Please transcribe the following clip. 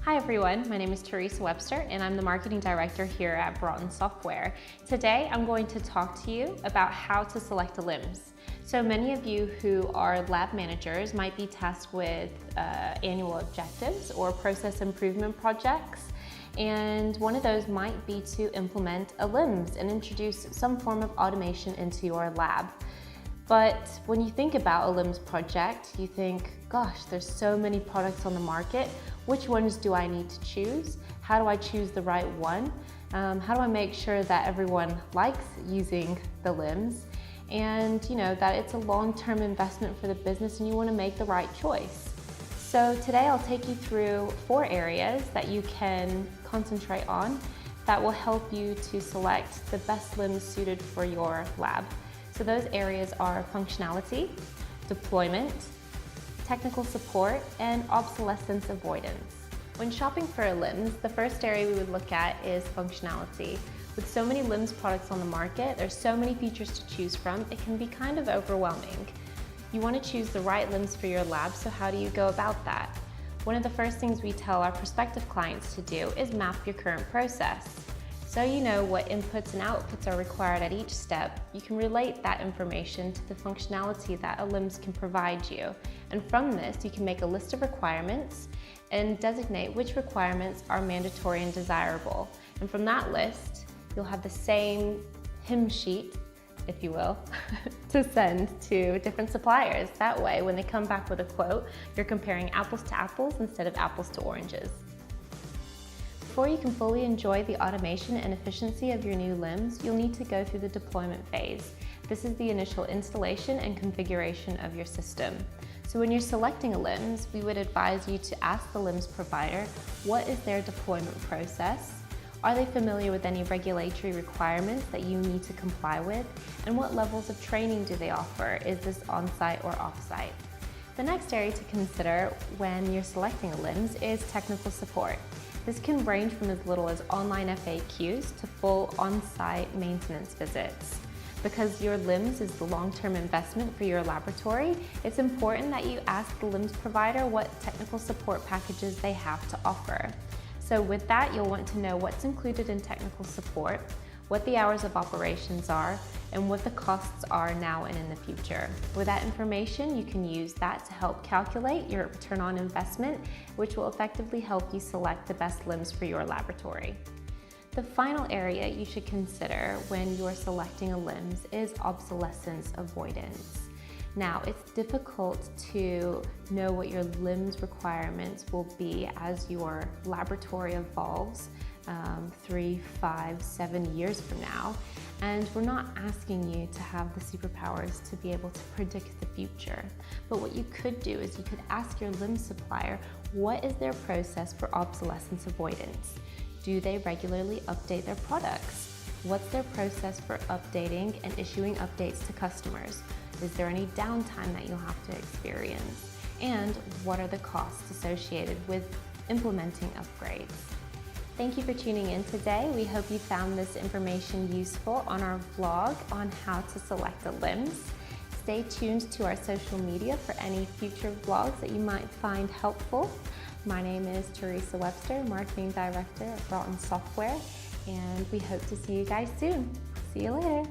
Hi everyone, my name is Teresa Webster and I'm the Marketing Director here at Broughton Software. Today I'm going to talk to you about how to select a LIMS. So many of you who are lab managers might be tasked with annual objectives or process improvement projects, and one of those might be to implement a LIMS and introduce some form of automation into your lab. But when you think about a LIMS project, you think, gosh, there's so many products on the market. Which ones do I need to choose? How do I choose the right one? How do I make sure that everyone likes using the LIMS? And that it's a long-term investment for the business and you want to make the right choice. So today I'll take you through 4 areas that you can concentrate on that will help you to select the best LIMS suited for your lab. So those areas are functionality, deployment, technical support, and obsolescence avoidance. When shopping for a LIMS, the first area we would look at is functionality. With so many LIMS products on the market, there's so many features to choose from, it can be kind of overwhelming. You want to choose the right LIMS for your lab, so how do you go about that? One of the first things we tell our prospective clients to do is map your current process. So you know what inputs and outputs are required at each step, you can relate that information to the functionality that a LIMS can provide you. And from this, you can make a list of requirements and designate which requirements are mandatory and desirable. And from that list, you'll have the same hymn sheet, if you will, to send to different suppliers. That way, when they come back with a quote, you're comparing apples to apples instead of apples to oranges. Before you can fully enjoy the automation and efficiency of your new LIMS, you'll need to go through the deployment phase. This is the initial installation and configuration of your system. So when you're selecting a LIMS, we would advise you to ask the LIMS provider, what is their deployment process? Are they familiar with any regulatory requirements that you need to comply with? And what levels of training do they offer? Is this on-site or off-site? The next area to consider when you're selecting a LIMS is technical support. This can range from as little as online FAQs to full on-site maintenance visits. Because your LIMS is the long-term investment for your laboratory, it's important that you ask the LIMS provider what technical support packages they have to offer. So with that, you'll want to know what's included in technical support, what the hours of operations are, and what the costs are now and in the future. With that information, you can use that to help calculate your return on investment, which will effectively help you select the best LIMS for your laboratory. The final area you should consider when you're selecting a LIMS is obsolescence avoidance. Now, it's difficult to know what your LIMS requirements will be as your laboratory evolves 3, 5, 7 years from now. And we're not asking you to have the superpowers to be able to predict the future. But what you could do is you could ask your LIMS supplier, what is their process for obsolescence avoidance? Do they regularly update their products? What's their process for updating and issuing updates to customers? Is there any downtime that you'll have to experience? And what are the costs associated with implementing upgrades? Thank you for tuning in today. We hope you found this information useful on our vlog on how to select a LIMS. Stay tuned to our social media for any future vlogs that you might find helpful. My name is Teresa Webster, Marketing Director at Broughton Software, and we hope to see you guys soon. See you later.